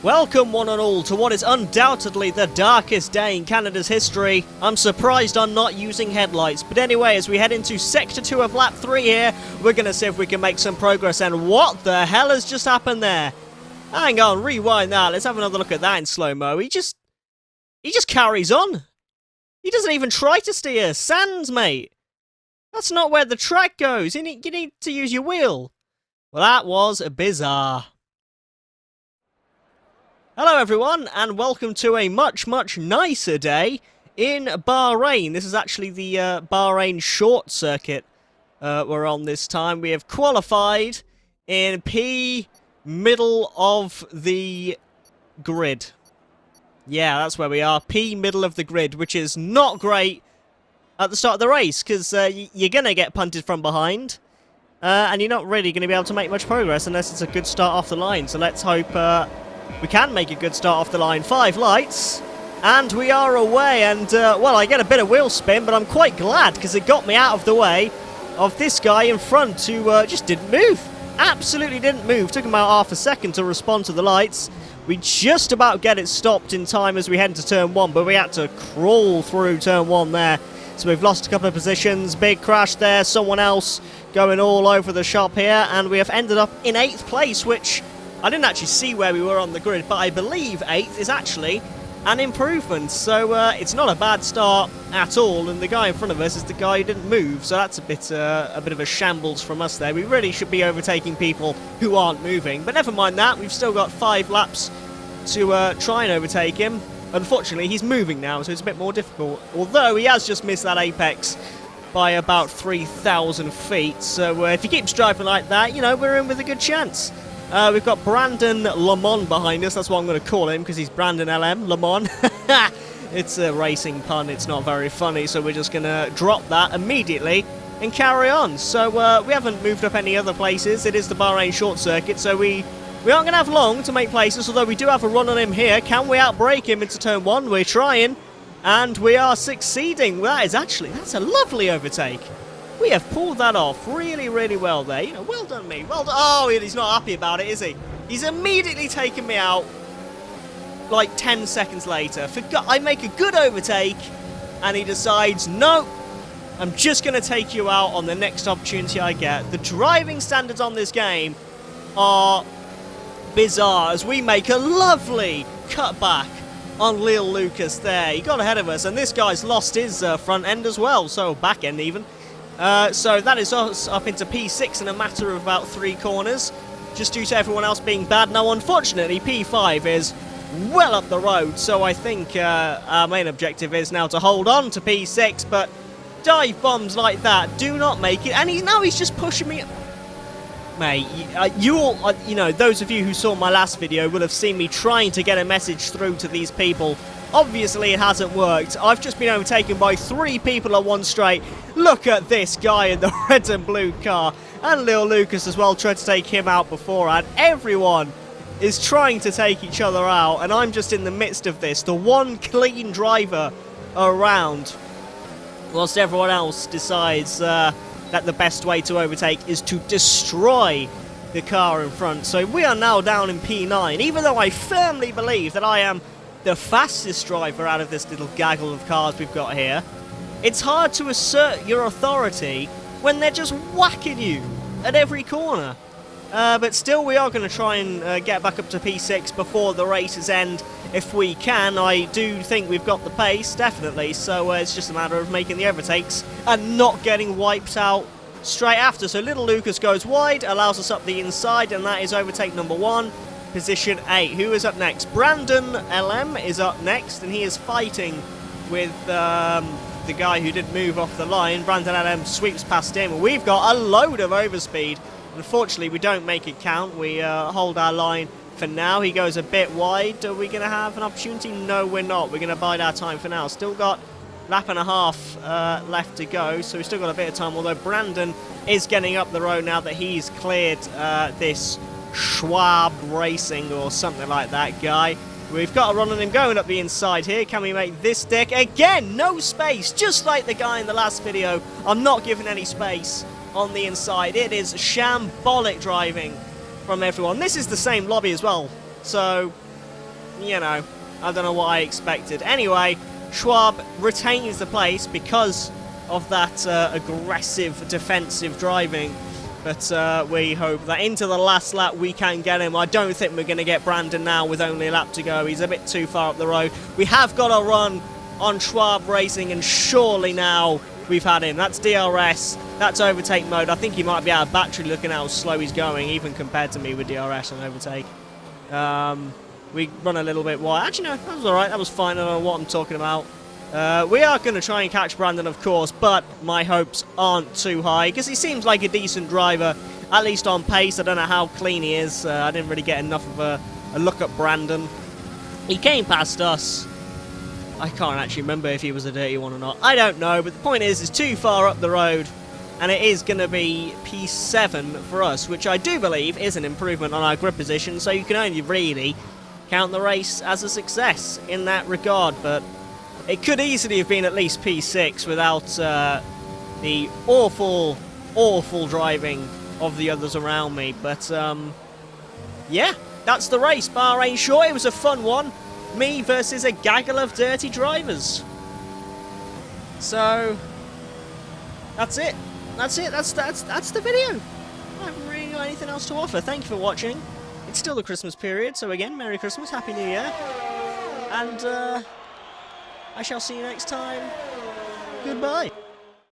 Welcome one and all to what is undoubtedly the darkest day in Canada's history. I'm surprised I'm not using headlights, but anyway, as we head into Sector 2 of Lap 3 here, we're going to see if we can make some progress. And what the hell has just happened there? Hang on, rewind that, let's have another look at that in slow-mo. He just carries on. He doesn't even try to steer. Sands, mate. That's not where the track goes. You need to use your wheel. Well, that was bizarre. Hello everyone, and welcome to a much nicer day in Bahrain. This is actually the Bahrain short circuit we're on this time. We have qualified in P, middle of the grid. Yeah, that's where we are. P, middle of the grid, which is not great at the start of the race, because you're going to get punted from behind, and you're not really going to be able to make much progress unless it's a good start off the line. So let's hope we can make a good start off the line. 5 lights, and we are away. And, well, I get a bit of wheel spin, but I'm quite glad, because it got me out of the way of this guy in front who just didn't move. Absolutely didn't move. Took him about half a second to respond to the lights. We just about get it stopped in time as we head into turn 1, but we had to crawl through turn 1 there. So we've lost a couple of positions. Big crash there. Someone else going all over the shop here, and we have ended up in 8th place, which I didn't actually see where we were on the grid, but I believe 8th is actually an improvement. So it's not a bad start at all, and the guy in front of us is the guy who didn't move, so that's a bit of a shambles from us there. We really should be overtaking people who aren't moving, but never mind that. We've still got 5 laps to try and overtake him. Unfortunately, he's moving now, so it's a bit more difficult, although he has just missed that apex by about 3,000 feet. So if he keeps driving like that, you know, we're in with a good chance. We've got Brandon Lemon behind us. That's what I'm going to call him, because he's Brandon LM, Lemon. It's a racing pun. It's not very funny, so we're just going to drop that immediately and carry on. So we haven't moved up any other places. It is the Bahrain short circuit, so we aren't going to have long to make places, although we do have a run on him here. Can we outbrake him into turn 1? We're trying, and we are succeeding. That's a lovely overtake. We have pulled that off really well there. You know, well done me. Well done. Oh, he's not happy about it, is he? He's immediately taken me out like 10 seconds later. I make a good overtake, and he decides, no, I'm just going to take you out on the next opportunity I get. The driving standards on this game are bizarre, as we make a lovely cutback on Lil Lucas there. He got ahead of us, and this guy's lost his front end as well, so back end even. So that is us up into P6 in a matter of about 3 corners, just due to everyone else being bad. Now, unfortunately, P5 is well up the road, so I think our main objective is now to hold on to P6, but dive bombs like that do not make it. And now he's just pushing me. Mate, you know, those of you who saw my last video will have seen me trying to get a message through to these people. Obviously, it hasn't worked. I've just been overtaken by 3 people at one straight. Look at this guy in the red and blue car. And Lil Lucas as well tried to take him out beforehand. Everyone is trying to take each other out, and I'm just in the midst of this. The one clean driver around, whilst everyone else decides that the best way to overtake is to destroy the car in front. So we are now down in P9, even though I firmly believe that I am the fastest driver out of this little gaggle of cars we've got here. It's hard to assert your authority when they're just whacking you at every corner. But still, we are going to try and get back up to P6 before the races end if we can. I do think we've got the pace, definitely, so it's just a matter of making the overtakes and not getting wiped out straight after. So Little Lucas goes wide, allows us up the inside, and that is overtake number 1. Position 8. Who is up next? Brandon LM is up next, and he is fighting with the guy who didn't move off the line. Brandon LM sweeps past him. We've got a load of overspeed. Unfortunately, we don't make it count. We hold our line for now. He goes a bit wide. Are we going to have an opportunity? No, we're not. We're going to bide our time for now. Still got a lap and a half left to go, so we've still got a bit of time, although Brandon is getting up the road now that he's cleared this Schwab Racing or something like that guy. We've got a run on him going up the inside here. Can we make this stick? Again, no space, just like the guy in the last video. I'm not giving any space on the inside. It is shambolic driving from everyone. This is the same lobby as well, so you know, I don't know what I expected. Anyway, Schwab retains the place because of that aggressive defensive driving. But we hope that into the last lap we can get him. I don't think we're going to get Brandon now with only a lap to go. He's a bit too far up the road. We have got a run on Schwab Racing, and surely now we've had him. That's DRS. That's overtake mode. I think he might be out of battery looking at how slow he's going, even compared to me with DRS and overtake. We run a little bit wide. Actually, no, that was alright. That was fine. I don't know what I'm talking about. We are going to try and catch Brandon, of course, but my hopes aren't too high, because he seems like a decent driver, at least on pace. I don't know how clean he is. I didn't really get enough of a look at Brandon. He came past us. I can't actually remember if he was a dirty one or not. I don't know, but the point is, it's too far up the road, and it is going to be P7 for us, which I do believe is an improvement on our grip position, so you can only really count the race as a success in that regard, but it could easily have been at least P6 without the awful, awful driving of the others around me. But, yeah, that's the race. Bahrain Short, it was a fun one. Me versus a gaggle of dirty drivers. So, that's it. That's it. That's the video. I haven't really got anything else to offer. Thank you for watching. It's still the Christmas period, so again, Merry Christmas, Happy New Year. And, I shall see you next time. Goodbye.